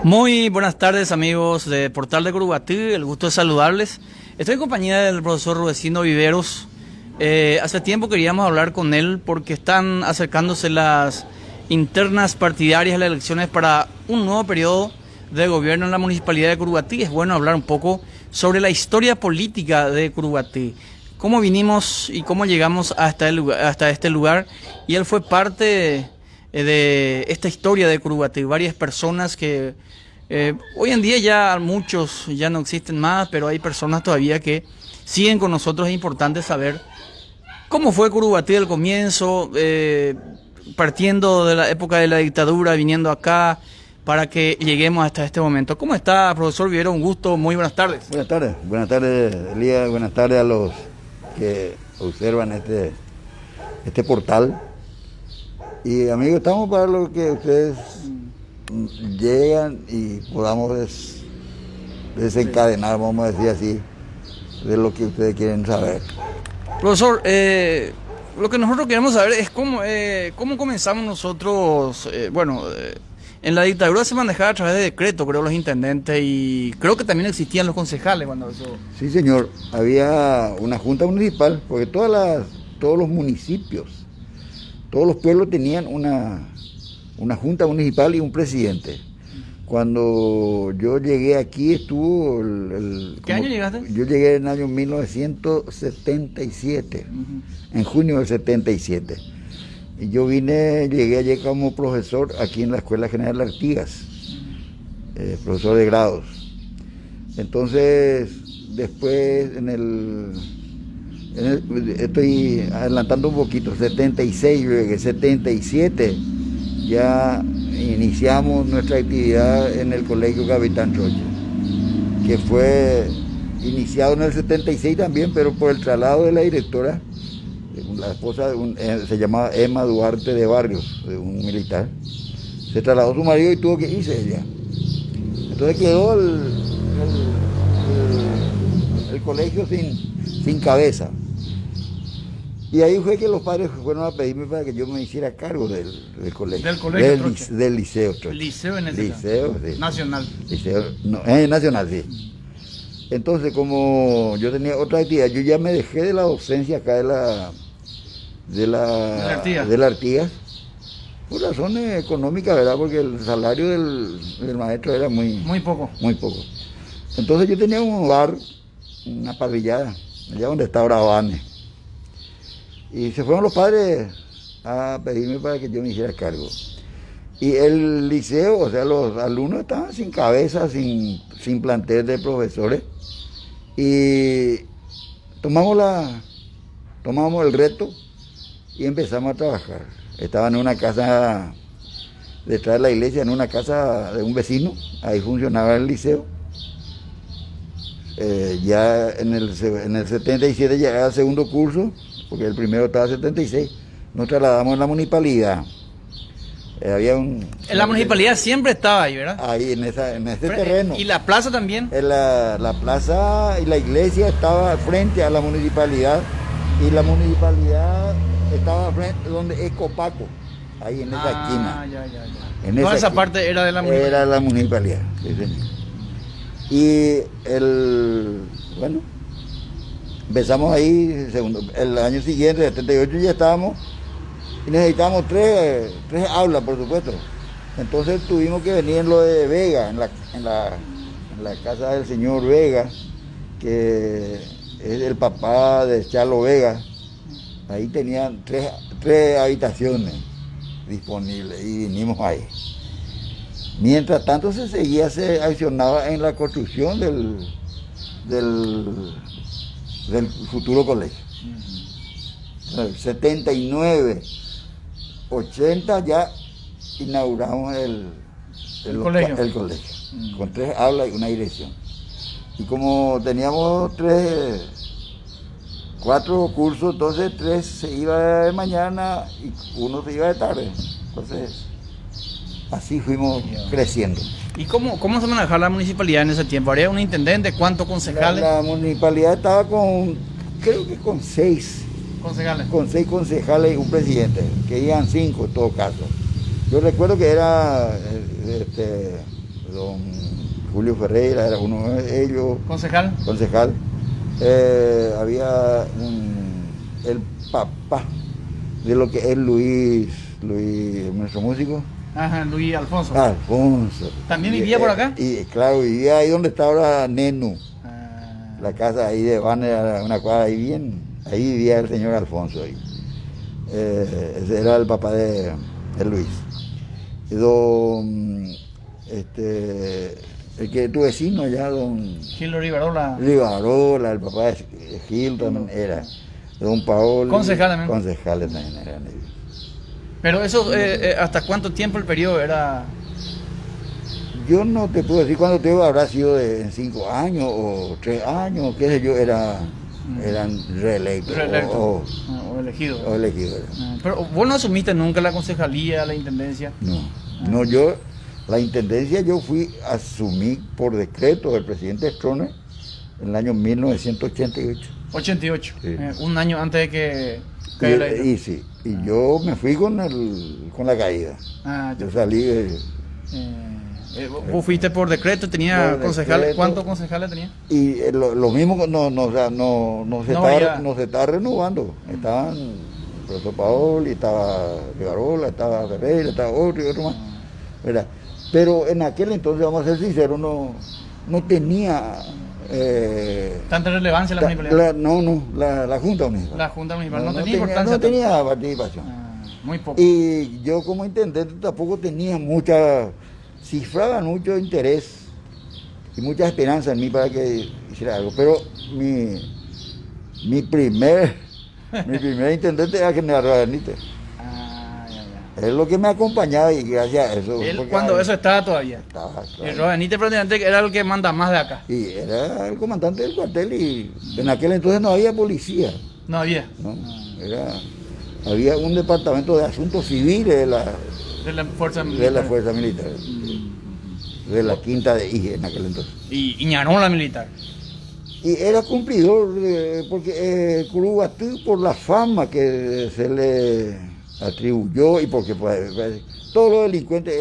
Muy buenas tardes, amigos de Portal de Curuguatí, el gusto de saludarles. Estoy en compañía del profesor Rudecindo Viveros. Hace tiempo queríamos hablar con él porque están acercándose las internas partidarias de las elecciones para un nuevo periodo de gobierno en la Municipalidad de Curuguatí. Es bueno hablar un poco sobre la historia política de Curuguatí, cómo vinimos y cómo llegamos hasta este lugar. Y él fue parte de esta historia de Curuguatí. Varias personas que hoy en día ya muchos ya no existen más, pero hay personas todavía que siguen con nosotros. Es importante saber cómo fue Curuguatí al comienzo, partiendo de la época de la dictadura, viniendo acá, para que lleguemos hasta este momento. ¿Cómo está, profesor Vivero? Un gusto, muy buenas tardes. Buenas tardes, Elías, buenas tardes a los que observan este portal. Y amigos, estamos para lo que ustedes llegan y podamos desencadenar, vamos a decir así, de lo que ustedes quieren saber. Profesor, lo que nosotros queremos saber es cómo comenzamos nosotros. En la dictadura se manejaba a través de decreto, creo, los intendentes, y creo que también existían los concejales cuando eso... Sí, señor, había una junta municipal, porque todos los municipios, todos los pueblos tenían una junta municipal y un presidente. Cuando yo llegué aquí estuvo ¿Qué año llegaste? Yo llegué en el año 1977, en junio del 77. Y yo llegué allí como profesor aquí en la Escuela General Artigas, profesor de grados. Entonces, después estoy adelantando un poquito, 76, yo llegué, 77, ya iniciamos nuestra actividad en el Colegio Capitán Troche, que fue iniciado en el 76 también, pero por el traslado de la directora, la esposa se llamaba Emma Duarte de Barrios, de un militar. Se trasladó su marido y tuvo que irse ella. Entonces quedó el colegio sin cabeza. Y ahí fue que los padres fueron a pedirme para que yo me hiciera cargo del colegio. ¿Del colegio del liceo Troche. Liceo en ese liceo, sí. Nacional. Liceo, no, nacional, sí. Entonces, como yo tenía otra actividad, yo ya me dejé de la docencia acá de la Artigas, por razones económicas, ¿verdad? Porque el salario del maestro era muy poco. Entonces yo tenía un bar, una parrillada, allá donde está Bravane. Y se fueron los padres a pedirme para que yo me hiciera cargo. Y el liceo, o sea, los alumnos estaban sin cabeza, sin plantel de profesores. Y tomamos el reto y empezamos a trabajar. Estaba en una casa detrás de la iglesia, en una casa de un vecino, ahí funcionaba el liceo. Ya en el 77 llegaba al segundo curso, porque el primero estaba en 76, nos trasladamos a la municipalidad. En la municipalidad siempre estaba ahí, ¿verdad? Ahí, en ese terreno. ¿Y la plaza también? La plaza y la iglesia estaba frente a la municipalidad, y la municipalidad estaba frente donde es Copaco, ahí en esa esquina. Toda esa parte era de la municipalidad. Era la municipalidad, sí, señor. Y empezamos ahí, el año siguiente, el 78, ya estábamos. Y necesitábamos tres aulas, por supuesto. Entonces tuvimos que venir en lo de Vega, en la casa del señor Vega, que es el papá de Charlo Vega. Ahí tenían tres habitaciones disponibles y vinimos ahí. Mientras tanto se accionaba en la construcción del futuro colegio. 79, 80 ya inauguramos el colegio, con 3 aulas y una dirección. Y como teníamos 4 cursos, entonces 3 se iba de mañana y 1 se iba de tarde. Entonces, así fuimos creciendo. ¿Y cómo se manejaba la municipalidad en ese tiempo? ¿Había un intendente? ¿Cuántos concejales? La municipalidad estaba creo que con 6 concejales. Con 6 concejales y un presidente, que iban 5 en todo caso. Yo recuerdo que era don Julio Ferreira era uno de ellos. ¿Concejal? Concejal. Había el papá de lo que es Luis, nuestro músico. Ajá, Luis Alfonso. Alfonso. ¿También vivía por acá? Y claro, vivía ahí donde está ahora Nenu. La casa ahí de Banner, una cuadra ahí bien. Ahí vivía el señor Alfonso. Ahí. Ese era el papá de Luis. El que tu vecino allá, don Gil Rivarola. Rivarola, el papá de Gil también era. Don Paolo. Concejal también. Concejales también eran ellos. Pero eso, ¿hasta cuánto tiempo el periodo era? Yo no te puedo decir cuándo te habrá sido de 5 años o 3 años, qué sé yo, eran reelectos. O elegidos. O elegidos. Pero vos no asumiste nunca la concejalía, la intendencia. No, yo, la intendencia yo asumí por decreto del presidente Stroessner en el año 1988. 88, sí. Un año antes de que cayera la isla. Y yo me fui con la caída. Yo salí vos fuiste por decreto, tenía por concejales. Decreto, ¿Cuántos concejales tenía? Y lo mismo no se estaba renovando. Estaban el profesor Paoli, estaba Rivarola, estaba Ferreira, estaba otro y otro más. ¿Verdad? Pero en aquel entonces, vamos a ser sinceros, no tenía tanta relevancia la municipalidad. La Junta Municipal. La Junta Municipal no tenía importancia. No tenía participación. Muy poco. Y yo como intendente tampoco tenía cifraba mucho interés y mucha esperanza en mí para que hiciera algo. Pero mi primer intendente era General Benítez. Es lo que me acompañaba y gracias a eso. Cuando eso estaba todavía. Estaba, claro. El Benítez prácticamente era el que manda más de acá. Y era el comandante del cuartel y en aquel entonces no había policía. No había. ¿No? Había un departamento de asuntos civiles de la Fuerza Militar. De la quinta de Ige en aquel entonces. Y Ñarola militar. Y era cumplidor porque Curuguatú, por la fama que se le atribuyó y porque todos los delincuentes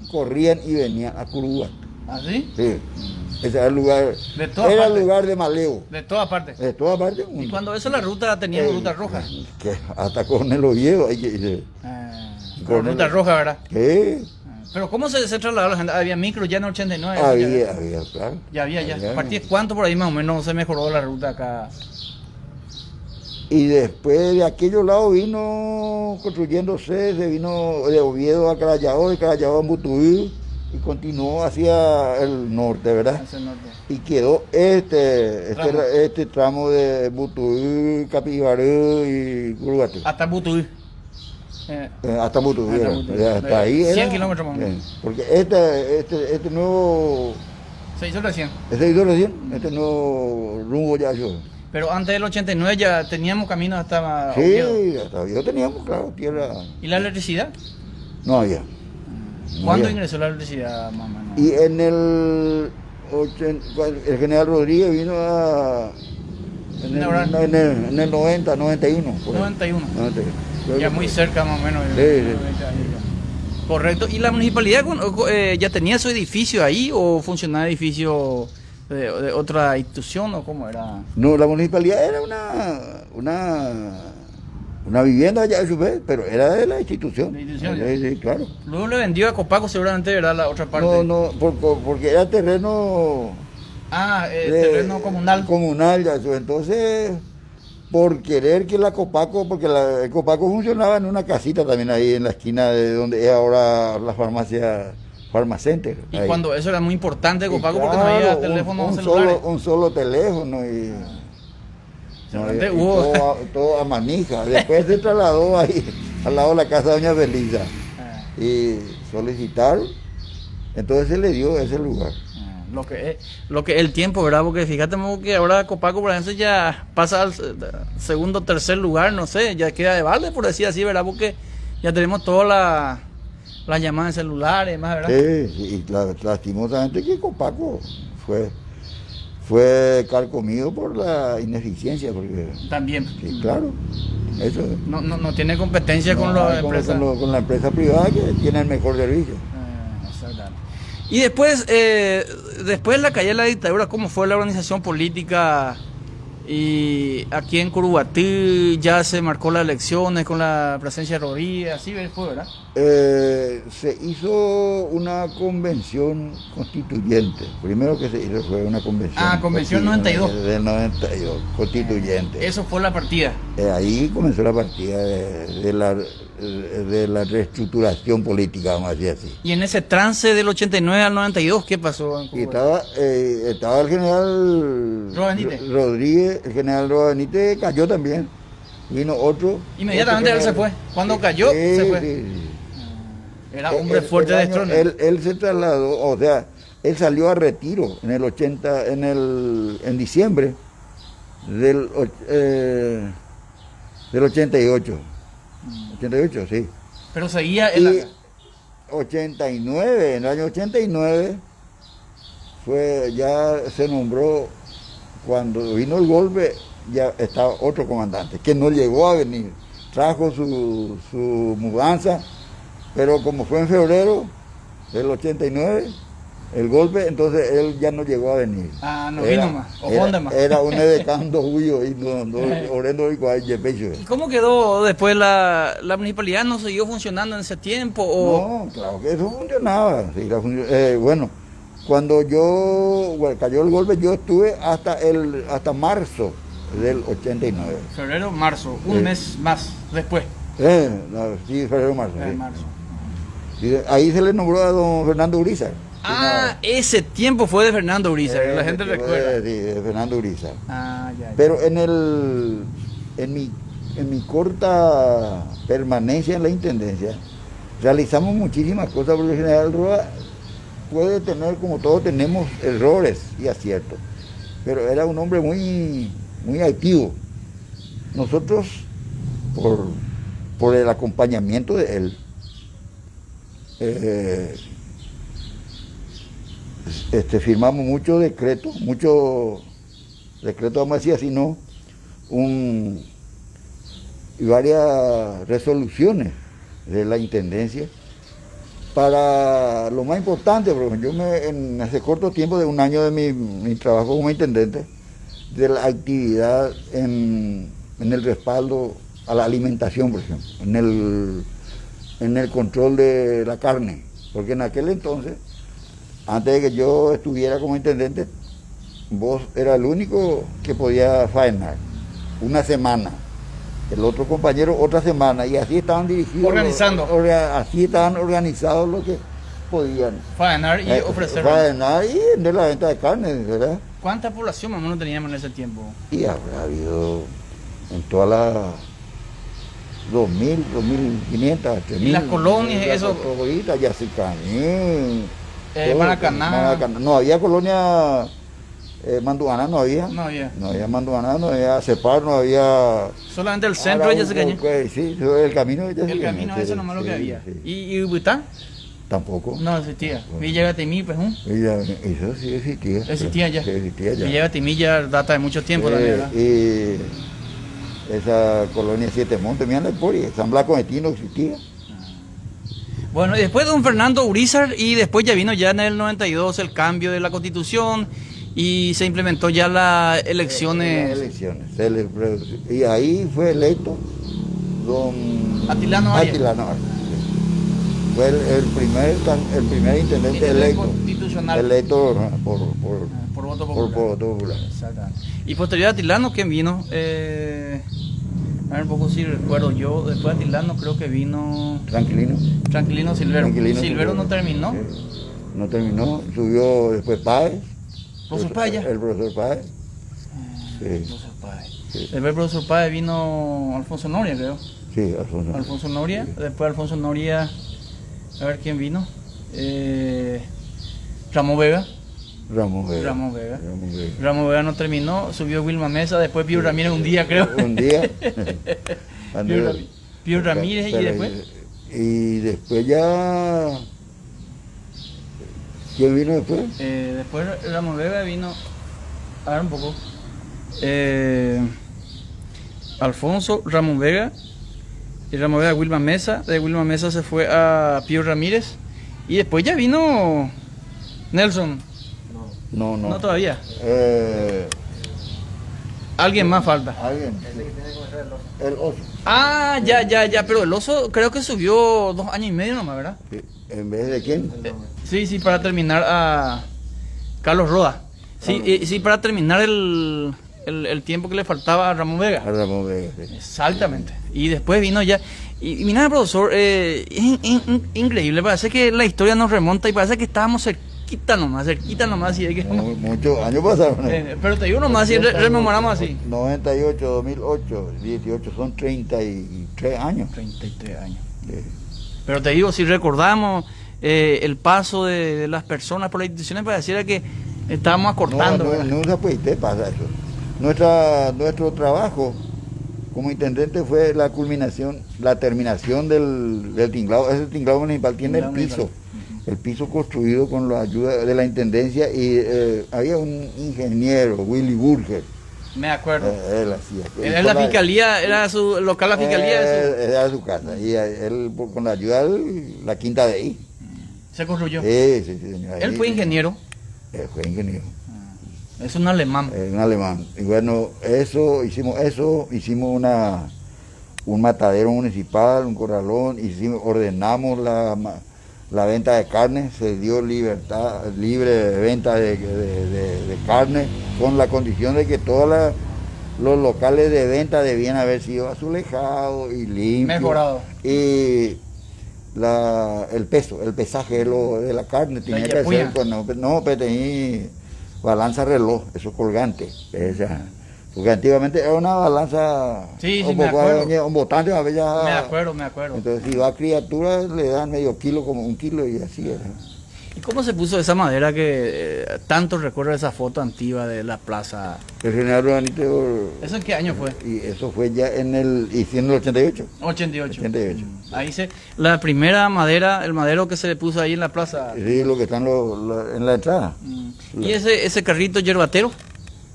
corrían y venían a Curuguatú. ¿Ah, sí? Sí. Ese era el lugar, el lugar de maleo. De todas partes. De todas partes. Y cuando eso la ruta tenía ruta roja. Que hasta con el Oviedo hay que ir. Con ruta roja, ¿verdad? Sí. Pero ¿cómo se trasladaba la gente? ¿Había micro ya en el 89? Había, claro. Ya había. ¿A partir de cuánto por ahí más o menos se mejoró la ruta acá? Y después de aquellos lados vino construyéndose, se vino de Oviedo a Carallao, de Carallao a Butuí y continuó hacia el norte, ¿verdad? Hacia el norte. Y quedó este tramo de Butuí, Capibarú y Curuguatú. Hasta Butuí. Hasta Butuí. Hasta ahí 100 kilómetros más o menos. Porque este nuevo... Se hizo recién. Este nuevo rumbo ya yo. Pero antes del 89 ya teníamos caminos hasta Oviedo. Sí, hasta Oviedo teníamos, claro, tierra. ¿Y la electricidad? No había. ¿Cuándo ingresó la electricidad, mamá? No. Y en el general Rodríguez vino en el 90, 91. 91. Ya muy cerca más o menos. Sí. Correcto. ¿Y la municipalidad ya tenía su edificio ahí o funcionaba edificio de otra institución o cómo era? No, la municipalidad era una vivienda ya de su vez, pero era de la institución. Sí, claro. Luego le vendió a Copaco seguramente, ¿verdad? La otra parte. No, porque era terreno... terreno comunal. Comunal ya eso. Entonces, por querer que la Copaco, porque el Copaco funcionaba en una casita también ahí en la esquina de donde es ahora la farmacia Farmacenter. Y ahí. Cuando eso era muy importante, Copaco, porque no había teléfono celular. Un solo teléfono y... todo a manija. Después se trasladó ahí al lado de la casa de doña Belisa y solicitaron, entonces se le dio ese lugar. Lo que el tiempo, ¿verdad? Porque fíjate que ahora Copaco, por ejemplo, ya pasa al segundo, tercer lugar, no sé, ya queda de balde, por decir así, ¿verdad? Porque ya tenemos todas las llamadas de celulares, más, ¿verdad? Sí, y lastimosamente que Copaco fue carcomido por la ineficiencia, porque... También. Sí, claro. Eso. No tiene competencia con la empresa. Con la empresa privada que tiene el mejor servicio. Exactamente. Y después, después de la caída de la dictadura, ¿cómo fue la organización política? Y aquí en Curuguatí ya se marcó las elecciones con la presencia de Rodríguez, así fue, ¿verdad? Se hizo una convención constituyente. Primero que se hizo fue una convención. Ah, convención 92. Del 92, constituyente. Eso fue la partida. Ahí comenzó la partida de la reestructuración política, vamos a decir así. Y en ese trance del 89 al 92, ¿qué pasó en Cuba? Estaba el general Rodríguez, el general Benítez cayó también. Vino otro. Inmediatamente él se fue. Cuando cayó, se fue. Sí. Era hombre fuerte de trono. Él se trasladó, o sea, él salió a retiro en el 80, en diciembre del 88. 88, sí. Pero seguía en 89, en el año 89 ya se nombró, cuando vino el golpe, ya estaba otro comandante, que no llegó a venir, trajo su mudanza, pero como fue en febrero del 89, el golpe, entonces él ya no llegó a venir. Ah, no vino más, o dónde más. Era un edecando huyo y orendo y pecho. ¿Y cómo quedó después la municipalidad? ¿No siguió funcionando en ese tiempo? ¿O? No, claro que eso funcionaba. Sí, bueno, cuando cayó el golpe, yo estuve hasta marzo del 89. Febrero, marzo, un mes más después. Sí, febrero, marzo. Sí. Marzo. Y ahí se le nombró a don Fernando Urizar. Ah, ese tiempo fue de Fernando Urizar, la gente recuerda. Sí, de Fernando Urizar. Ah, ya. Pero en mi corta permanencia en la intendencia, realizamos muchísimas cosas, porque el general Roa puede tener, como todos tenemos, errores y aciertos, pero era un hombre muy, muy activo. Nosotros, por el acompañamiento de él, firmamos muchos decretos, vamos a decir así, ¿no? Y varias resoluciones de la intendencia para lo más importante, porque yo en ese corto tiempo de un año de mi trabajo como intendente, de la actividad en el respaldo a la alimentación, por ejemplo, en el control de la carne, porque en aquel entonces, antes de que yo estuviera como intendente, vos era el único que podía faenar una semana, el otro compañero otra semana, y así estaban dirigidos. Organizando. Así estaban organizados los que podían. Faenar y ofrecer. Faenar y vender la venta de carne, ¿verdad? ¿Cuánta población más o menos teníamos en ese tiempo? Y habrá habido en todas las 2.000, 2.500, 3.000. ¿Y las colonias, eso? Yacicaní. Maracaná. No había colonia Manduana, no había. No había. No había Manduana, no había Cepar, no había. Solamente el centro de Yacicaní. Sí, el camino de Yacicaní. El camino ese nomás lo que había. Sí. ¿Y Ubutá? Tampoco. No existía. Villa Gatimí, pues, eso sí existía. Existía ya. Sí, existía ya. Villa Gatimí ya data de mucho tiempo también, ¿verdad? Y esa colonia Siete Montes, mira la historia, San Blas Conetí no existía. Bueno, y después don Fernando Urizar, y después ya vino ya en el 92 el cambio de la Constitución y se implementó ya las elecciones. Las elecciones. Y ahí fue electo don Atilano Arias. Fue el primer intendente electo. Constitucional. Electo por voto popular. Por voto popular. Exactamente. Y posterior a Atilano, ¿quién vino? A ver un poco si recuerdo yo. Después de Atilano creo que vino Tranquilino Silvero. Silvero no terminó. No terminó, subió después Páez. ¿Profesor Páez ya? El profesor Páez. Profesor Páez. Sí. Después del profesor Páez vino Alfonso Noria, creo. Sí, Alfonso Noria. Sí. Después Alfonso Noria, a ver quién vino. Ramón Vega. Ramón Vega no terminó, subió Wilma Mesa, después Pío Ramírez un día, creo. Un día. Pío Ramírez, y después. Y después ya. ¿Quién vino después? Después Ramón Vega vino. A ver un poco. Alfonso, Ramón Vega. Y Ramón Vega, Wilma Mesa. De Wilma Mesa se fue a Pío Ramírez. Y después ya vino Nelson, No, no. no todavía. Eh, Alguien más falta. Alguien. El oso. Ah, ya, pero el oso creo que subió 2 años y medio nomás, ¿verdad? Sí, ¿en vez de quién? Sí, para terminar a Carlos Roda. Sí, sí, para terminar el tiempo que le faltaba a Ramón Vega. A Ramón Vega, sí. Exactamente. Y después vino ya. Y mira, profesor, es increíble. Parece que la historia nos remonta y parece que estábamos cerquita nomás. Y hay que, Muchos años pasaron. pero te digo nomás, si rememoramos así. 98, 2008, 18, son 33 años. 33 años. Sí. Pero te digo, si recordamos el paso de las personas por las instituciones, pareciera que estábamos acortando. No se puede, pasa eso. Nuestro trabajo como intendente fue la culminación, la terminación del tinglado. Ese tinglado municipal tiene el piso construido con la ayuda de la intendencia y había un ingeniero, Willy Burger. Me acuerdo. Él hacía. Era la fiscalía, era su local, la fiscalía. Era su casa. Y él, con la ayuda de la quinta de ahí. Se construyó. Sí, señor. Él fue ingeniero. Él fue ingeniero. Es un alemán. Un alemán. Y bueno, hicimos un matadero municipal, un corralón, ordenamos la venta de carne, se dio libre venta de carne, con la condición de que todos los locales de venta debían haber sido azulejados y limpios. Mejorado. Y el pesaje de la carne tenía que ser, pero tenía balanza reloj, eso colgante. Porque antiguamente era una balanza. Sí, me acuerdo. Un botante, a veces. Me acuerdo. Entonces, si va a criaturas, le dan medio kilo, como 1 kilo, y así era. ¿Y cómo se puso esa madera que tanto recuerda esa foto antigua de la plaza? El general Ruanito. ¿Eso en qué año fue? Y eso fue ya en el 88. 88. Ahí la primera madera, el madero que se le puso ahí en la plaza. Sí, lo que están en la entrada. ¿Y ese carrito yerbatero?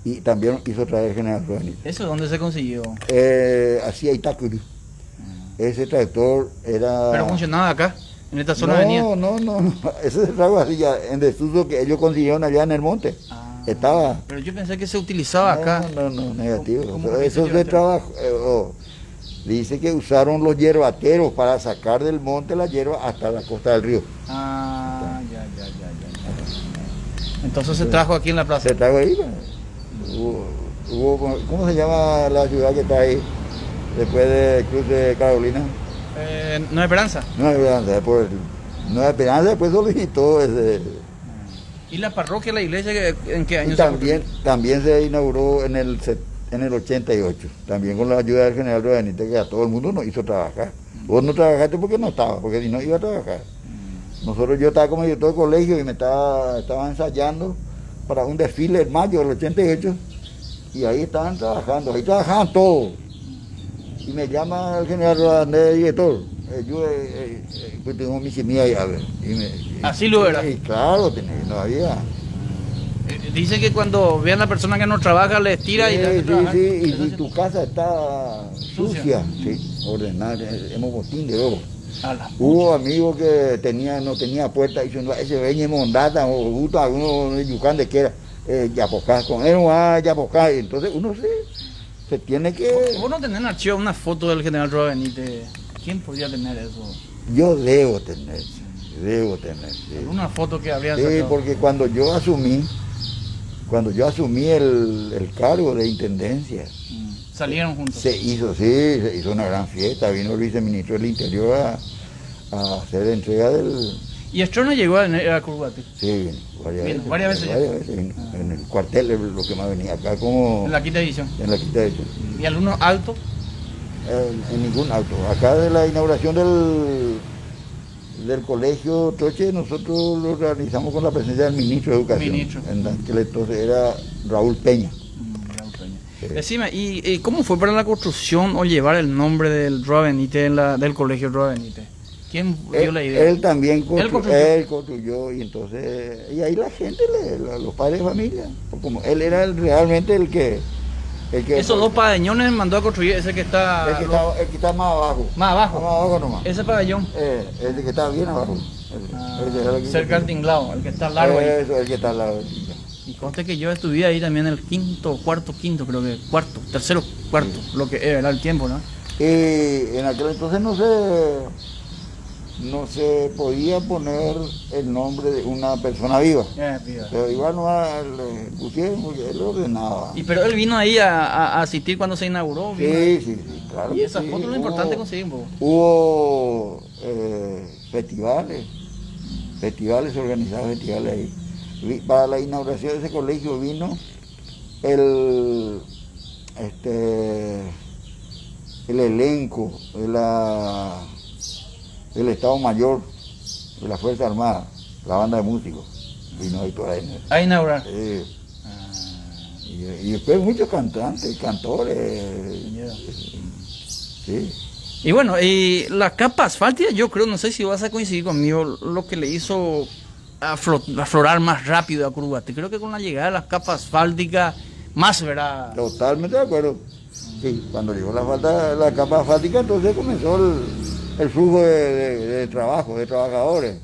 Y también hizo traer el general Ruanito. ¿Eso dónde se consiguió? Hacía Itacuri. Ese tractor era. ¿Pero funcionaba acá? ¿En esta zona venía? No. Ese trago así ya en desuso que ellos consiguieron allá en el monte. Estaba. Pero yo pensé que se utilizaba acá. No, negativo. Eso de trabajo. Dice que usaron los hierbateros para sacar del monte la hierba hasta la costa del río. Ya. Entonces se trajo aquí en la plaza. Se trajo ahí. ¿Cómo se llama la ciudad que está ahí? Después de Cruz de Carolina. Nueva Esperanza. Nueva Esperanza después solicitó ese. ¿Y la parroquia, la iglesia, en qué año también se inauguró en el 88, también con la ayuda del general Benítez, que a todo el mundo nos hizo trabajar. Vos no trabajaste porque no estaba, porque si no iba a trabajar. Yo estaba como director de colegio y me estaba ensayando para un desfile en mayo del 88 y ahí estaban trabajando, ahí trabajaban todos. Y me llama el general Rodríguez, director. Yo tengo mi semilla ahí, a ver. Así lo era. Claro, no había. Dice que cuando vean a la persona que no trabaja, les tira y y si tu casa está sucia, sí, ordenar, hemos botín de oro. Hubo amigos que no tenía puerta y diciendo, ese veñe mondata o gusta alguno de yucán de que era, yapocás con él, yapocás. Entonces uno se tiene que. ¿Vos no tenés en archivo una foto del general Roa Benítez? ¿Quién podría tener eso? Yo debo tener. Sí. Una foto que habría sacado. Sí, porque cuando yo asumí el cargo de intendencia. ¿Salieron juntos? Se hizo una gran fiesta, vino el viceministro del Interior a hacer entrega del. ¿Y Estrona llegó a Curubati? Sí, varias veces. En el cuartel, lo que más venía acá como. En la quinta edición. ¿Y alguno alto? En ningún alto. Acá de la inauguración del colegio Troche, nosotros lo realizamos con la presencia del ministro de Educación. En aquel entonces era Raúl Peña. Sí. Decime, ¿y cómo fue para la construcción o llevar el nombre del Roa Benítez del colegio Roa Benítez? ¿Quién dio la idea? Él también construyó y entonces, y ahí la gente, los padres de familia, como él era realmente el que esos 2 pabellones mandó a construir ese que está. El que está más abajo. Más abajo. Más abajo nomás. Ese pabellón. Ese que está bien abajo. Ese era el que cerca del tinglado, el que está largo ahí. Eso, el que está al lado del tinglado. Y conste que yo estudié ahí también el quinto, creo que tercero, cuarto, lo que era el tiempo, ¿no? Y en aquel entonces no se podía poner el nombre de una persona viva. Pero igual no le pusieron porque él ordenaba. Y pero él vino ahí a asistir cuando se inauguró. Sí, claro. Y esas fotos es lo importante conseguir un poco. Hubo festivales organizados, festivales ahí. Para la inauguración de ese colegio vino el elenco del Estado Mayor de la Fuerza Armada, la banda de músicos, vino ahí por ahí. A inaugurar. Y después muchos cantantes, cantores. Sí. Y bueno, y la capa asfáltica, yo creo, no sé si vas a coincidir conmigo, lo que le hizo aflorar más rápido a Curuguaty. Creo que con la llegada de las capas asfálticas, más verá. Totalmente de acuerdo. Sí, cuando llegó la capa asfáltica, entonces comenzó el flujo de trabajo, de trabajadores.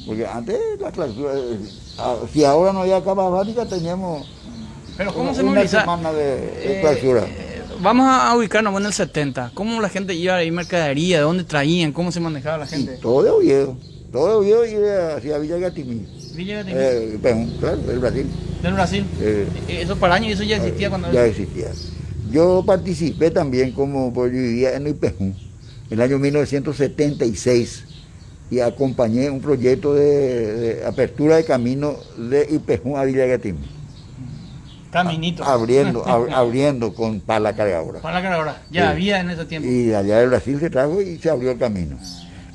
Porque antes la clausura, si ahora no había capa asfáltica, teníamos una semana de clausura. Vamos a ubicarnos en el 70. ¿Cómo la gente iba a ir mercadería? ¿De dónde traían? ¿Cómo se manejaba la gente? Y todo de Oviedo y hacia Villa Gatimí. Villa Gatimí. Claro, del Brasil. Del Brasil. Eso para años, eso ya existía cuando... Ya existía. Yo participé también como yo vivía en Ipejún, en el año 1976, y acompañé un proyecto de apertura de camino de Ipejún a Villa Gatimí. Caminito. Abriendo con pala cargadora. Pala cargadora, ya había en ese tiempo. Y allá de Brasil se trajo y se abrió el camino.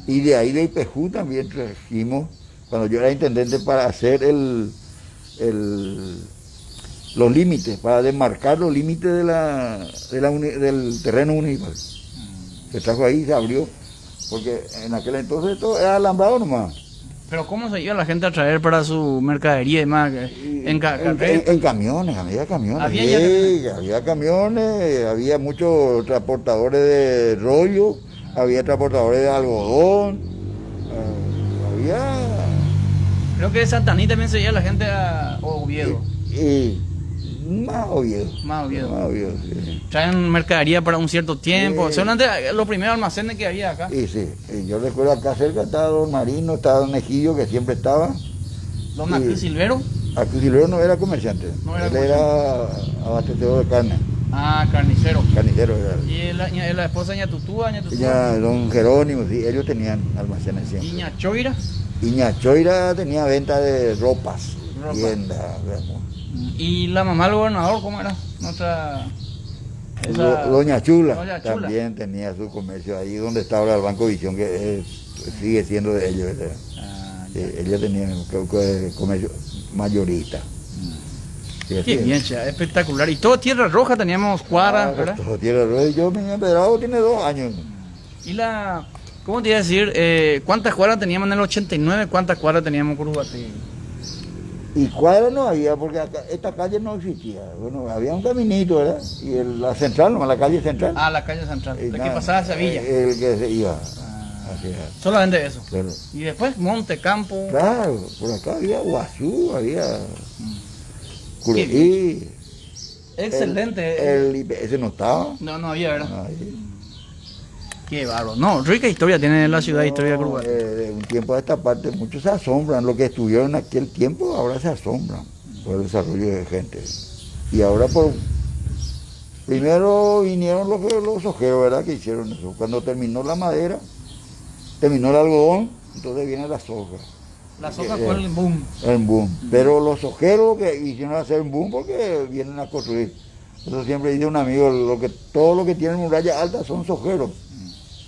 Y de ahí de Ipejún también trajimos, cuando yo era intendente, para hacer los límites, para demarcar los límites del terreno municipal. Se trajo ahí y se abrió, porque en aquel entonces todo era alambrado nomás. Pero ¿cómo se iba la gente a traer para su mercadería y demás? En camiones, había camiones. Había camiones, había muchos transportadores de rollo, había transportadores de algodón, había... Creo que de Santaní también se iba la gente a Oviedo. Más Oviedo. Sí. Traen mercadería para un cierto tiempo. Seguramente los primeros almacenes que había acá. Sí. Yo recuerdo acá cerca estaba Don Marino, estaba Don Ejillo, que siempre estaba. ¿Don Acu Silvero? Acu Silvero no era comerciante. Él era abastecedor de carne. Ah, carnicero. Carnicero era. ¿Y la esposa de Ñatutúa? Don Jerónimo, sí, ellos tenían almacenes siempre. ¿Y Ñachoira? Y Ñachoira tenía venta de ropas. Tienda, ¿Y la mamá del gobernador cómo era? Doña Chula también tenía su comercio ahí donde está ahora el Banco Visión, que sigue siendo de ellos. Ella tenía comercio mayorista. Qué bien, espectacular. Y todo Tierra Roja teníamos cuadras, ¿verdad? Todo Tierra Roja. Yo me he empedrado, tiene 2 años. ¿Y cómo te iba a decir? ¿Cuántas cuadras teníamos en el 89? ¿Cuántas cuadras teníamos en Curuguaty? Y cuadras no había, porque esta calle no existía. Bueno, había un caminito, ¿verdad? Y la central, la calle central. Ah, la calle central. El que pasaba a Sevilla. El que se iba. Solamente eso. Claro. Y después Monte, Campo. Claro, por acá había Guazú, había... Excelente. El IPS no estaba. No había, ¿verdad? Qué bárbaro. No, rica historia tiene la ciudad, historia de Curuguaty. De un tiempo a esta parte, muchos se asombran. Lo que estuvieron en aquel tiempo, ahora se asombran por el desarrollo de gente. Y ahora primero vinieron los ojeros, ¿verdad? Que hicieron eso. Cuando terminó la madera, terminó el algodón, entonces viene la soja. La soja fue el boom. El boom. Pero los ojeros que hicieron hacer un boom porque vienen a construir. Eso siempre dice un amigo, todo lo que tiene muralla alta son sojeros.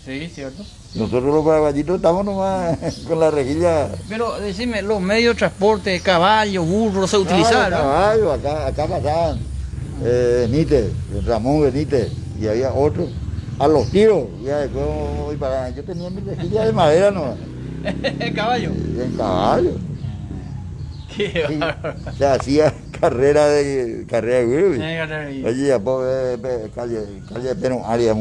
Sí, cierto. Nosotros los paraguayitos estamos nomás con la rejilla. Pero decime, los medios de transporte, caballo, burro, se utilizaban. Caballo, acá pasaban Benítez, Ramón Benítez, y había otros a los tiros. Ya después voy para... Yo tenía mi rejilla de madera nomás. ¿En caballo? En caballo. Qué bárbaro. Se hacía carrera de güey. Oye, ya calle de Perón, área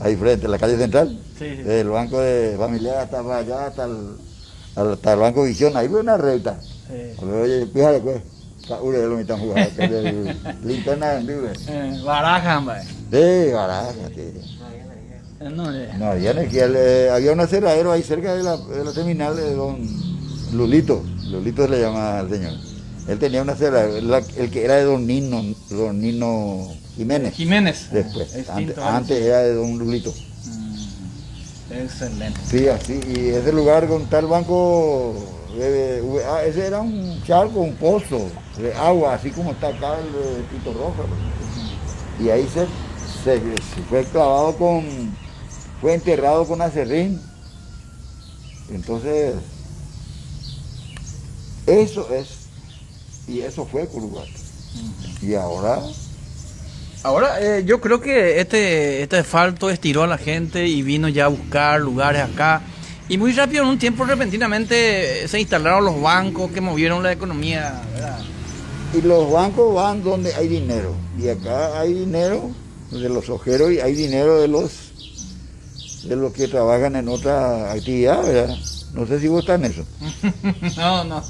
ahí frente, la calle central. Sí. Desde el banco de familiar hasta allá, hasta hasta el Banco Visión, ahí fue una recta. Oye, fíjate pues, ure lo están jugando, linterna en vivo. Baraja, hombre. Sí, Baraja, sí. No había energía, había un aserradero ahí cerca de la terminal de don Lulito le llama al señor. Él tenía una aserradero, el que era de don Nino Jiménez. Después, antes era de don Lulito. Excelente. Sí, así, y ese lugar con tal banco, ese era un charco, un pozo de agua, así como está acá el Pito Roja. Y ahí se fue clavado fue enterrado con acerrín. Entonces, eso fue Curuguato. Y ahora yo creo que este asfalto estiró a la gente y vino ya a buscar lugares acá. Y muy rápido, en un tiempo, repentinamente se instalaron los bancos que movieron la economía, ¿verdad? Y los bancos van donde hay dinero. Y acá hay dinero de los ojeros y hay dinero de los que trabajan en otra actividad, ¿verdad? No sé si vos estás en eso. No.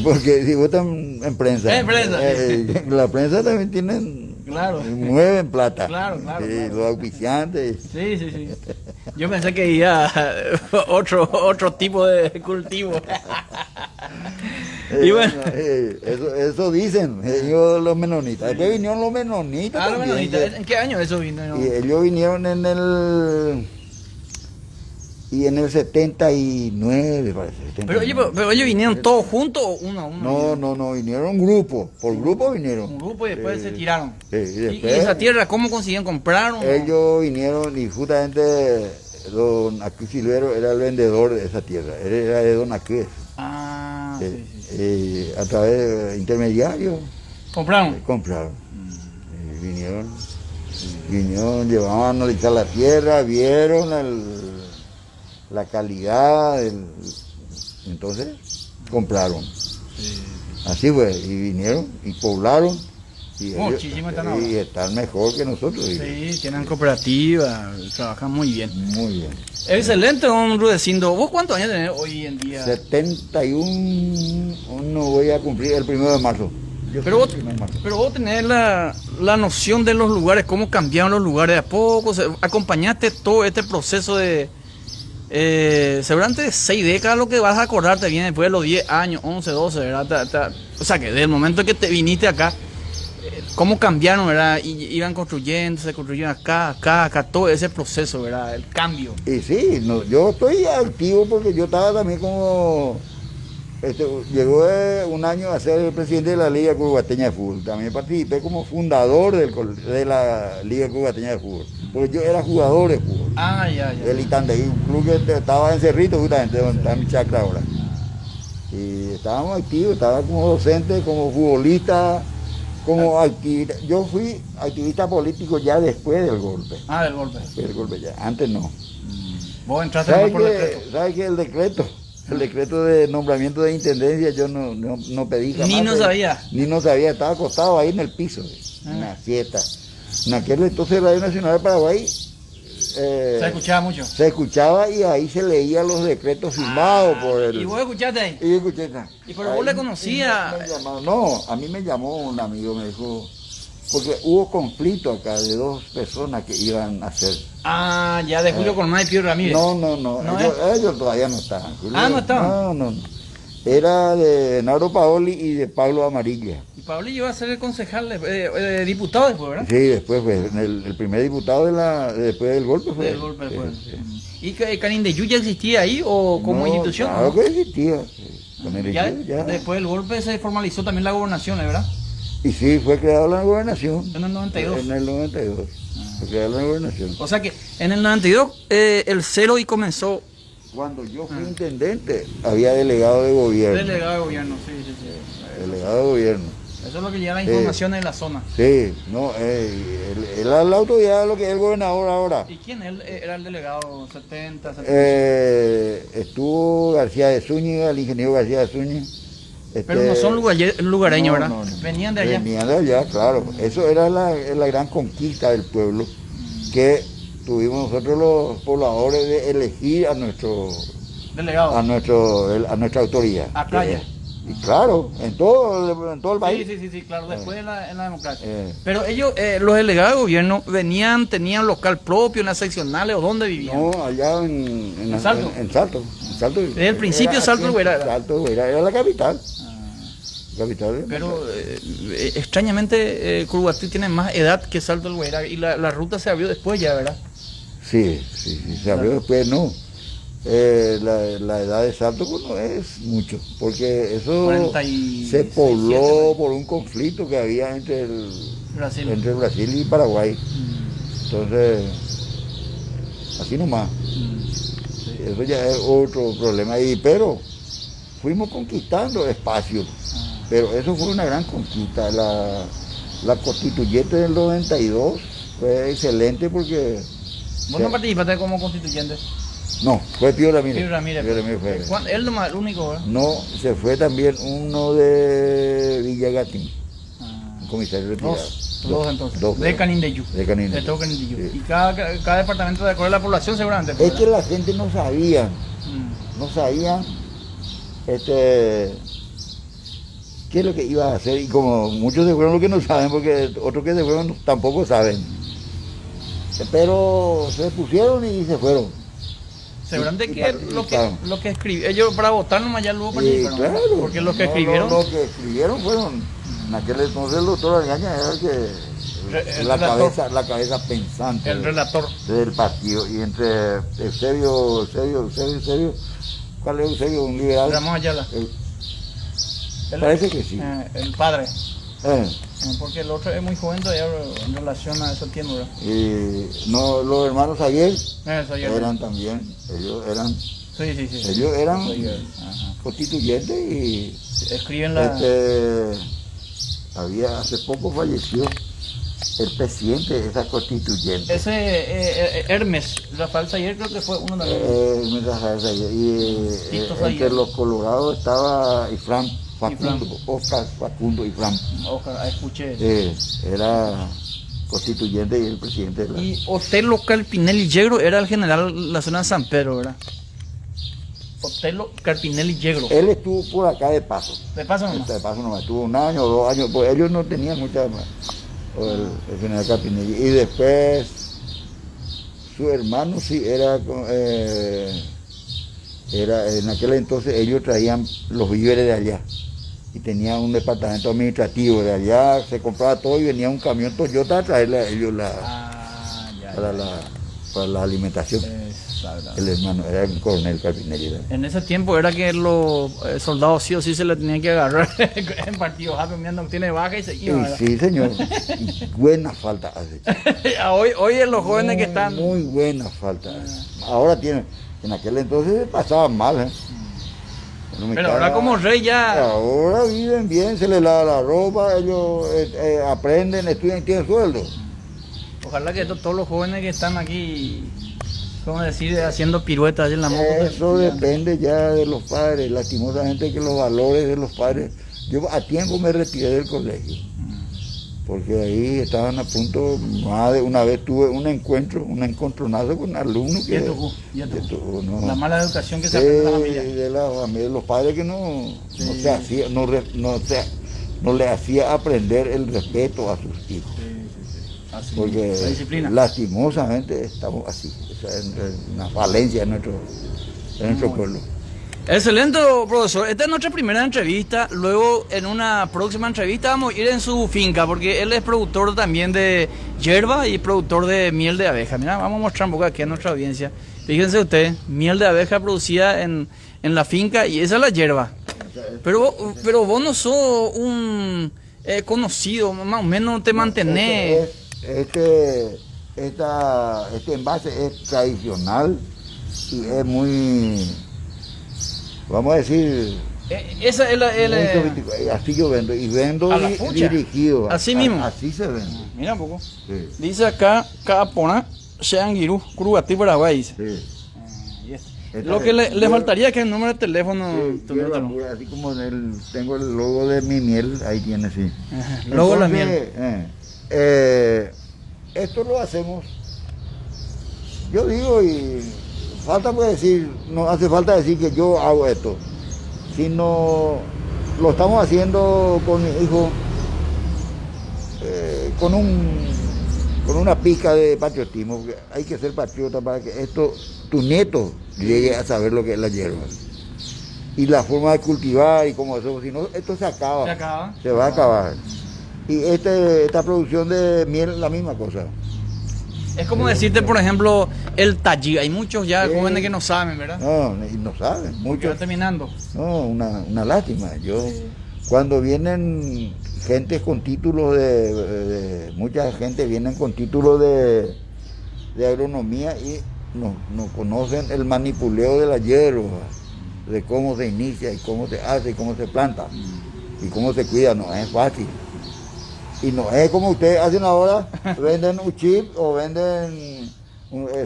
Porque si vos estás en prensa. La prensa también tienen... Claro. Mueven plata. Claro. Los auspiciantes. Sí. Yo pensé que iba otro tipo de cultivo. Y bueno. Eso dicen ellos los menonitas. Después vinieron los menonitas. Los menonitas. ¿En qué año eso vino? Y ellos vinieron en el 79, parece. 79. Pero ellos vinieron todos juntos o uno a uno. No, vinieron un grupo. Por grupo vinieron. Un grupo y después se tiraron. Y después, ¿Y esa tierra cómo consiguieron comprar? Ellos vinieron y justamente don Acu Silvero era el vendedor de esa tierra. Él era de don Acu. Sí. A través de intermediarios. ¿Compraron? Vinieron, llevaban a analizar la tierra, vieron la calidad, entonces compraron. Sí. Así fue, y vinieron y poblaron. Y están mejor que nosotros. Sí, tienen cooperativa, trabajan muy bien. Muy bien. Excelente, don Rudecindo. ¿Vos cuántos años tenés hoy en día? 71, no voy a cumplir el 1 de marzo. Pero vos tenés la noción de los lugares, cómo cambiaron los lugares de a poco, acompañaste todo este proceso de... seguramente de 6 décadas lo que vas a acordarte bien después de los 10 años, 11, 12, ¿verdad? O sea que desde el momento que te viniste acá, cómo cambiaron, ¿verdad? Y iban construyendo, se construyeron acá, todo ese proceso, ¿verdad? El cambio. Y sí, yo estoy activo porque yo estaba también como... llegó un año a ser el presidente de la Liga Curuguateña de Fútbol. También participé como fundador de la Liga Curuguateña de Fútbol. Porque yo era jugador de fútbol. Ya. El Itandeí, un club que estaba en Cerrito, justamente, donde está mi chacra ahora. Y estábamos activos, estaba como docente, como futbolista, como activista. Yo fui activista político ya después del golpe. Del golpe. Después del golpe ya, antes no. ¿Vos entraste por decreto? ¿Sabes qué? El decreto de nombramiento de intendencia yo no pedí jamás. Ni no sabía. Estaba acostado ahí en el piso, en la siesta. En aquel entonces Radio Nacional de Paraguay se escuchaba mucho. Se escuchaba y ahí se leían los decretos firmados por él. ¿Y vos escuchaste ahí? Y yo escuché. ¿Y pero vos le conocías? No, a mí me llamó un amigo, me dijo, porque hubo conflicto acá de 2 personas que iban a hacer. Ya de Julio Colmán y Pío Ramírez. No, ellos todavía no estaban. ¿No estaban? No. Era de Naro Paoli y de Pablo Amarilla. Y Paoli iba a ser el concejal, diputado después, ¿verdad? Sí, después fue el primer diputado después del golpe fue. Del golpe después. ¿Y Canindeyú ya existía ahí o como institución? Claro que existía. Ya después del golpe se formalizó también la gobernación, ¿verdad? Y sí, fue creada la gobernación. En el 92. En el 92. Fue creada la gobernación. O sea que en el 92 el cero y comenzó. Cuando yo fui intendente, había delegado de gobierno. Delegado de gobierno, sí. Delegado de gobierno. Eso es lo que lleva la información en la zona. Sí, no, él a la autoridad de lo que es el gobernador ahora. ¿Y quién era el delegado? 70, estuvo García de Zúñiga, el ingeniero García de Zúñiga. Pero no son lugareños, ¿verdad? No. Venían de allá. Venían de allá, claro. Eso era la gran conquista del pueblo, que tuvimos nosotros los pobladores de elegir a nuestro delegado a nuestra autoridad. acá ya. Y claro, en todo el país. Sí, claro, después en la democracia. Pero ellos, los delegados de gobierno, tenían local propio en las seccionales o dónde vivían. No, allá en Salto. En Salto. Desde el principio Salto del Guairá. Salto del Guairá era la capital. Pero extrañamente Curuguatí tiene más edad que Salto del Guairá y la ruta se abrió después ya, ¿verdad? Sí, se abrió después, no. La edad de Salto pues, no es mucho, porque eso 46, se pobló 47, por un conflicto que había entre Brasil. Brasil y Paraguay. Entonces, así nomás. Sí. Eso ya es otro problema. Pero fuimos conquistando espacios. Pero eso fue una gran conquista. La constituyente del 92 fue excelente porque... ¿Vos no participaste como constituyente? No, fue Pío Ramírez. Pío Ramírez. Fue. Él nomás, el único, ¿verdad? No, se fue también uno de Villagatín, un comisario retirado. Dos entonces. Dos, de Canindeyú. De Canindeyú. De todo Canindeyú. Sí. Y cada departamento de acuerdo a la población seguramente. Es que la gente no sabía, qué es lo que iba a hacer, y como muchos se fueron los que no saben, porque otros que se fueron tampoco saben. Pero se pusieron y se fueron. Seguramente que lo que escribieron, ellos para votar nomás ya luego participaron. Claro, porque los que escribieron... Lo que escribieron fueron, en aquel entonces el doctor Argaña era el que... la cabeza pensante. El relator. Del partido. Y entre Eusebio, ¿cuál es Eusebio? Un liberal. Ramón Ayala. Parece que sí. El padre. Porque el otro es muy joven todavía en relación a ese tiempo, ¿verdad? Y no, los hermanos ayer eran también, ellos eran constituyentes y escriben hace poco falleció el presidente de esa constituyente. Ese Hermes, Rafael Sayer creo que fue uno también. Y entre los colorados estaba Ifrán. Oscar Facundo Ifrán. Oscar, escuché. Era constituyente y el presidente de la... Y Otelo Carpinelli Yegro era el general de la zona de San Pedro, ¿verdad? Otelo Carpinelli Yegro. Él estuvo por acá de paso. ¿De paso nomás? De paso nomás, estuvo 1 año o 2 años, pues ellos no tenían mucha... El general Carpinelli. Y después su hermano sí era en aquel entonces ellos traían los víveres de allá y tenían un departamento administrativo de allá, se compraba todo y venía un camión Toyota a traerle a ellos para la alimentación. El hermano era el coronel Carpinelli. En ese tiempo era que los soldados sí o sí se le tenían que agarrar en partidos viendo que tiene baja y se iban. Sí, señor. Y buena falta hace. hoy los jóvenes que están... Muy buena falta. Ahora tienen... En aquel entonces pasaban mal, pero ahora como rey ya... Ahora viven bien, se les lava la ropa, ellos aprenden, estudian y tienen sueldo. Ojalá que todos los jóvenes que están aquí, ¿cómo decir? Haciendo piruetas en la moto. Eso depende ya de los padres, lastimosamente que los valores de los padres... Yo a tiempo me retiré del colegio, porque ahí estaban a punto, más de una vez tuve un encontronazo con alumnos que... La mala educación que se aprende en la familia. De los padres que no le hacía aprender el respeto a sus hijos. Porque la disciplina. Lastimosamente estamos así, es una falencia en nuestro pueblo. Excelente, profesor. Esta es nuestra primera entrevista. Luego, en una próxima entrevista, vamos a ir en su finca, porque él es productor también de hierba y productor de miel de abeja. Mira, vamos a mostrar un poco aquí a nuestra audiencia. Fíjense ustedes, miel de abeja producida en la finca y esa es la hierba. Pero vos no sos un conocido, más o menos te mantenés. Este envase es tradicional y es muy... Vamos a decir... Esa es así yo vendo, y vendo dirigido. Así mismo. Así se vende. Mira un poco. Sí. Dice acá, Capona, Xanguirú, Curuguatí, Paraguay. Dice. Sí. Lo que le faltaría es que el número de teléfono... Así como tengo el logo de mi miel, ahí tiene, sí. Logo de la miel. Esto lo hacemos, yo digo, y falta pues decir, no hace falta decir que yo hago esto, sino lo estamos haciendo con mi hijo, con una pizca de patriotismo, porque hay que ser patriota para que esto, tu nieto llegue a saber lo que es la hierba. Y la forma de cultivar y cómo eso, si no, esto se acaba. Se va a acabar. Y esta producción de miel, la misma cosa. Es como decirte, por ejemplo, el tallí. Hay muchos ya jóvenes que no saben, ¿verdad? No saben. Muchos. Ya terminando. No, una lástima. Cuando vienen gente con títulos mucha gente viene con títulos de agronomía y no conocen el manipuleo de la hierba, de cómo se inicia y cómo se hace y cómo se planta y cómo se cuida. No es fácil. Y no es como ustedes hacen ahora, venden un chip o venden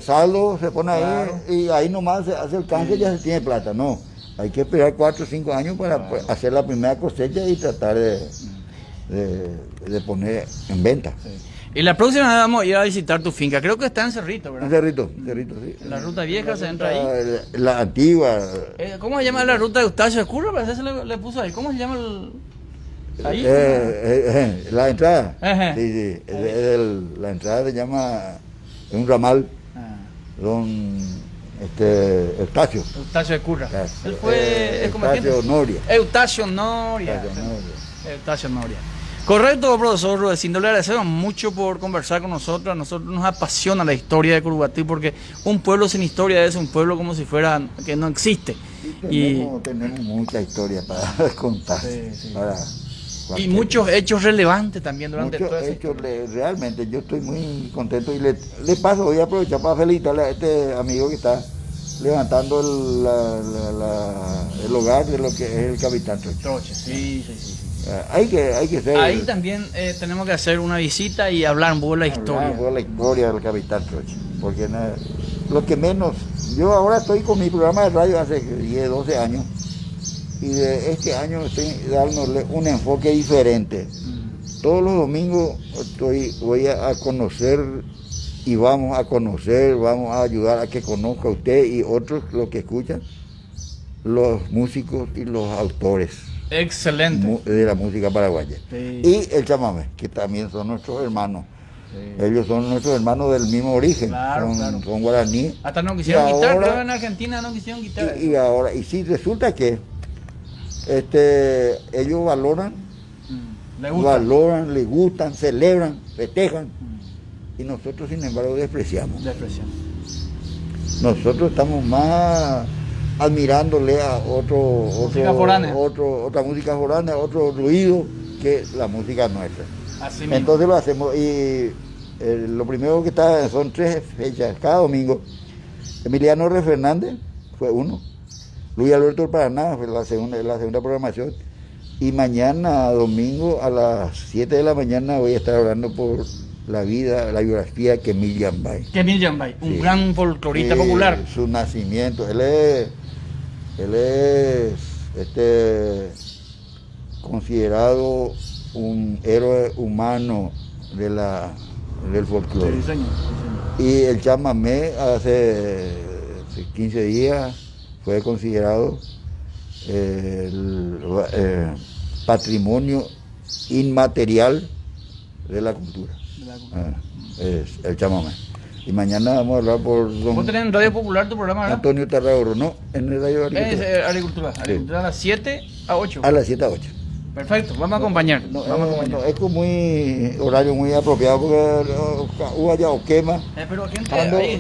saldo, se pone ahí y ahí nomás se hace el canje y ya se tiene plata. No, hay que esperar 4 o 5 años para hacer la primera cosecha y tratar de poner en venta. Sí. Y la próxima vez vamos a ir a visitar tu finca, creo que está en Cerrito, ¿verdad? En Cerrito, sí. En la ruta vieja se entra ahí. La antigua. ¿Cómo se llama la ruta de Eustacio Escurra? Parece que se le puso ahí. ¿Cómo se llama ahí? La entrada. Sí. La entrada se llama un ramal. Eustacio. Eustacio Escurra. Él fue Eustacio Noria. Eustacio Noria. Correcto, profesor Rudecindo, le agradecemos mucho por conversar con nosotros. A nosotros nos apasiona la historia de Curuguatí porque un pueblo sin historia es un pueblo como si fuera que no existe. Tenemos mucha historia para contar. Y muchos hechos relevantes también durante todo ese hechos. Realmente yo estoy muy contento y le paso, voy a aprovechar para felicitarle a este amigo que está levantando el hogar de lo que es el Capitán Troche. Sí. Hay que ser. Ahí también tenemos que hacer una visita y hablar un poco de la historia. La historia del Capitán Troche. Porque lo que menos. Yo ahora estoy con mi programa de radio hace 10, 12 años. Y de este año estoy dándole un enfoque diferente. Todos los domingos voy a conocer y vamos a ayudar a que conozca usted y otros los que escuchan, los músicos y los autores. Excelente. De la música paraguaya. Sí. Y el chamamé, que también son nuestros hermanos. Sí. Ellos son nuestros hermanos del mismo origen. Claro. Son guaraní. Hasta no quisieron quitar, pero en Argentina no quisieron quitar. Y sí, resulta que ellos valoran, les gustan, celebran, festejan. Y nosotros, sin embargo, despreciamos. Nosotros estamos más admirándole a otra música foránea, otro ruido que la música nuestra. Así mismo. Entonces lo hacemos y lo primero que está son 3 fechas cada domingo. Emiliano R. Fernández fue uno, Luis Alberto del Paraná fue la segunda programación, y mañana domingo a las 7 de la mañana voy a estar hablando por la biografía de Kemil Yambay. Un gran folclorista popular. Su nacimiento, él es considerado un héroe humano del folclore. Sí, señor. Y el chamamé hace 15 días fue considerado patrimonio inmaterial de la cultura. Es el chamamé. Y mañana vamos a hablar por ¿Vos tenés en Radio Popular tu programa, verdad? Antonio Tarragorro, no, en el Radio Agricultura. Agricultura. Agricultura a las 7 a 8. A las 7 a 8. Perfecto, vamos a acompañar. No, es como horario muy apropiado porque hubo allá o quema. Pero ¿quién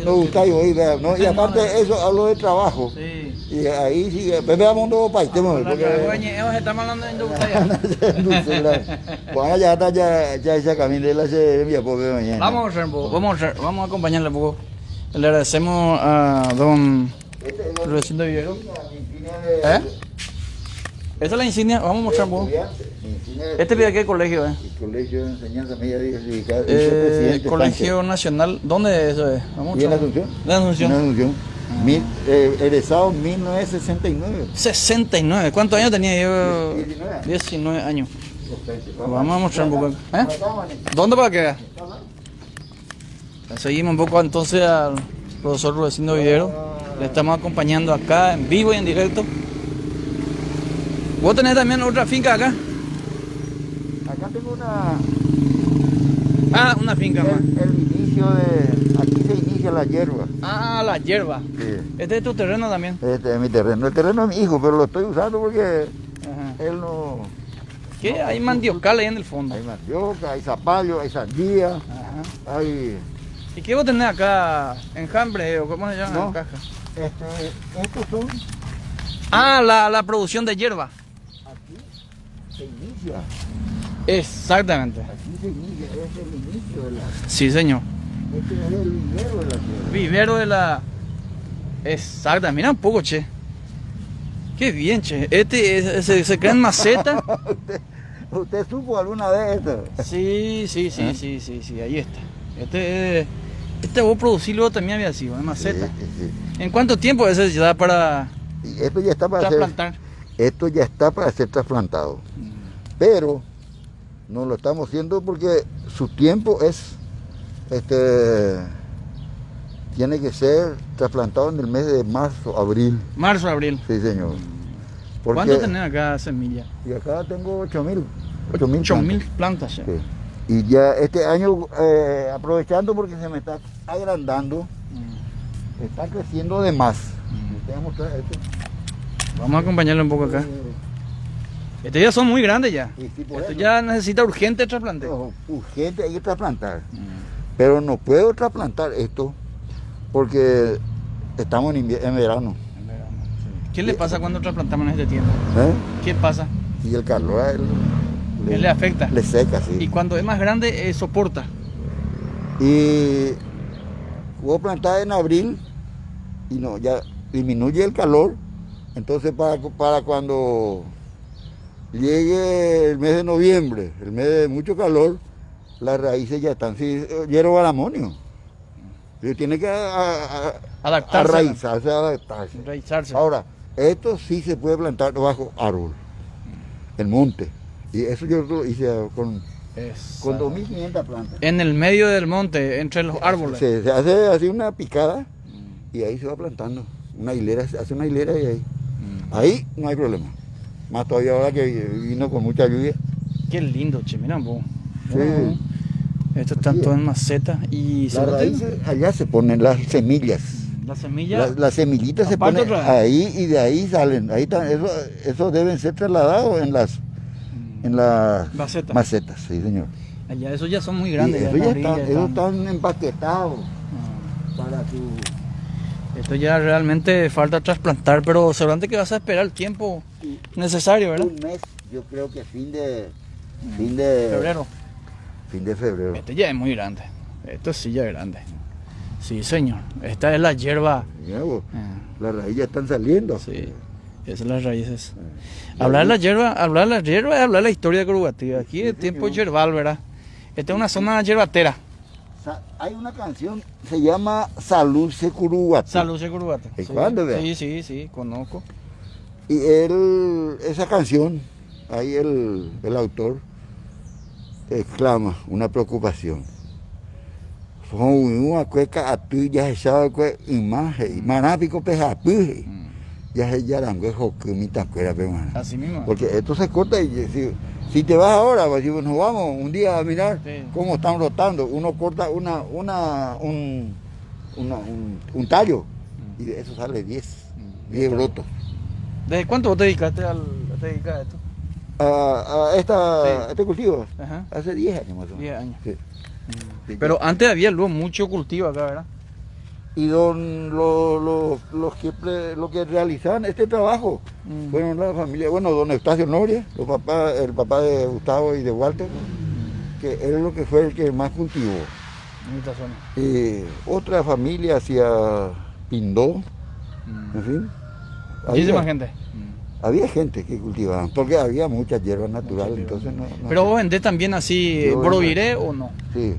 no gusta y hoy, ¿no? Y aparte eso hablo de trabajo. Sí. Y ahí sí, veamos todo para estemos. Estamos hablando de industria. Pues allá está ya esa camino de la semilla por mañana. Vamos a acompañarle un poco. Le agradecemos a don Rudecindo Vivero. Esta es la insignia, vamos a mostrar un poco. ¿Este de qué colegio es? El Colegio de Enseñanza Media Diversificada. Colegio Nacional, ¿dónde eso es? ¿Y en Asunción? En Asunción. Egresado en 1969. 69, ¿cuántos años tenía yo? 19 años. Vamos a mostrar un poco. ¿Dónde para que vea? Seguimos un poco entonces al profesor Rudecindo Vivero. Le estamos acompañando acá en vivo y en directo. ¿Vos tenés también otra finca acá? Acá tengo una... Ah, una finca más. El inicio de... Aquí se inicia la hierba. Ah, la hierba. Sí. Este es tu terreno también. Este es mi terreno. El terreno es mi hijo, pero lo estoy usando porque Ajá. él no... ¿Qué? No, Hay mandiocal ahí en el fondo. Hay mandioca, hay zapallo, hay sandía, Ajá. hay... ¿Y qué vos tenés acá? ¿Enjambre o cómo se llama? No. En caja. Estos son... Ah, la producción de hierba. Aquí se inicia. Exactamente. Aquí se inicia, es el inicio de la... Sí, señor. Este es el vivero de la tierra. Vivero de la... Exacta, mira un poco, che. Qué bien, che. Se crea en maceta. ¿Usted supo alguna vez esto? Sí, ahí está. Este vos producirlo también había sido, en maceta. Sí. ¿En cuánto tiempo ese ya da para Y esto ya está para trasplantar? Esto ya está para ser trasplantado. Pero no lo estamos haciendo porque su tiempo es... tiene que ser trasplantado en el mes de marzo, abril. Marzo, abril. Sí, señor. ¿Cuánto tenés acá semilla? Y acá tengo 8.000. 8.000 plantas ya. Sí. Y ya este año, aprovechando porque se me está agrandando, está creciendo de más. Te voy a mostrar esto. Vamos a acompañarlo un poco acá. Estos ya son muy grandes ya. Sí, por Esto eso. ya necesita urgente trasplante. No, urgente, hay que trasplantar. Pero no puedo trasplantar esto porque estamos en verano. ¿Qué le pasa cuando trasplantamos en este tiempo? ¿Eh? ¿Qué pasa? Y el calor a él Él le afecta. le seca, sí. Y cuando es más grande, soporta. Y voy a plantar en abril y no, ya disminuye el calor. Entonces para cuando llegue el mes de noviembre, el mes de mucho calor, las raíces ya están, sí, hierro al amonio. Tiene que Adaptarse. adaptarse. Enraizarse. Ahora, esto sí se puede plantar bajo árbol, el monte. Y eso yo lo hice con 2.500 plantas. En el medio del monte, entre los árboles. Se hace así una picada y ahí se va plantando. Una hilera, se hace una hilera y ahí. Ahí no hay problema. Más todavía ahora que vino con mucha lluvia. Qué lindo, che, mira vos. Sí. Estos están todos en maceta y Las raíces, allá se ponen las semillas. la semilla. Las semillitas se Aparte ponen otra vez. ahí y de ahí salen. Ahí eso deben ser trasladados en las Maceta. macetas, sí señor. Allá esos ya son muy Y grandes. eso ya ya en la orilla esos están. están empaquetados para su... Esto ya realmente falta trasplantar, pero seguramente que vas a esperar el tiempo necesario, ¿verdad? Un mes, yo creo que fin de Febrero. Fin de febrero. Este ya es muy grande. Esto sí ya es grande. Sí, señor. Esta es la hierba. Mira vos, Ah, las raíces ya están saliendo. sí. Esas son las raíces. Hablar de la hierba es hablar de la historia de Curuguatí. Aquí es tiempo yerbal, ¿verdad? Esta es una zona yerbatera. Hay una canción, se llama Salud Curuguatí. Salud de Curuguatí. ¿Y cuándo, vea? Sí, conozco. Y esa canción, ahí el autor exclama una preocupación. Son una cueca a ti, ya se sabe que imagen, manápico pejapuje, ya se yarangue joquimita cuera, Así mismo. porque esto se corta y si te vas ahora, pues, si nos vamos un día a mirar Sí. cómo están rotando, uno corta un tallo y de eso sale 10 brotos. ¿Desde cuánto vos te dedicaste a esto? A este cultivo, Ajá. hace 10 años más o menos. 10 años. Sí. Sí, Pero antes había luego mucho cultivo acá, ¿verdad? y los que realizaban este trabajo fueron la familia, bueno, don Eustacio Noria, el papá de Gustavo y de Walter, que él lo que fue el que más cultivó. En esta zona. Otra familia hacia Pindó, en fin. Muchísima gente. Había gente que cultivaban, porque había muchas hierbas naturales, entonces no. Pero vos vendés también así Yo broviré o no. Sí,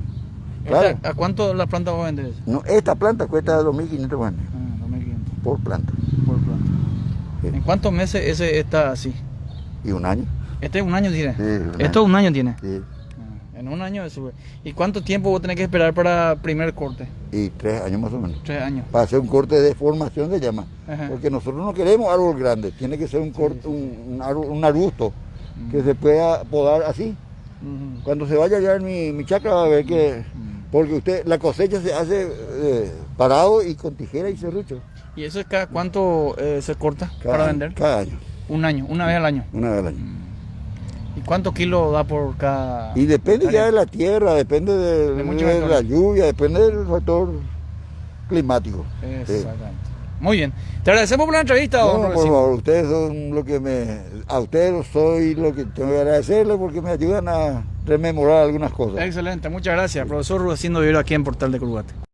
claro. ¿A cuánto la planta vos vendés? No, esta planta cuesta 2.500 guanes 2.500 por planta. por planta. Sí. ¿En cuántos meses ese está así? Y un año. Este es un año tiene. Sí, un Esto año. un año tiene. Sí. En un año de sube. ¿Y cuánto tiempo vos tenés que esperar para primer corte? Y 3 años más o menos. 3 años. Para hacer un corte de formación se llama. Ajá. Porque nosotros no queremos árbol grande, tiene que ser un corte, un arbusto que se pueda podar así. Cuando se vaya ya en mi chacra va a ver que, porque usted, la cosecha se hace parado y con tijera y serrucho. ¿Y eso es cada cuánto se corta para vender? Cada año. Un año, una vez al año. Una vez al año. ¿Y cuántos kilos da por cada? Y depende ya de la tierra, depende de la lluvia, depende del factor climático. Exactamente. Muy bien. Te agradecemos por la entrevista, don No, por Rudecindo. favor, ustedes son lo que a ustedes soy lo que tengo que agradecerles porque me ayudan a rememorar algunas cosas. Excelente, muchas gracias, profesor Rudecindo Vivero aquí en Portal de Curuguaté.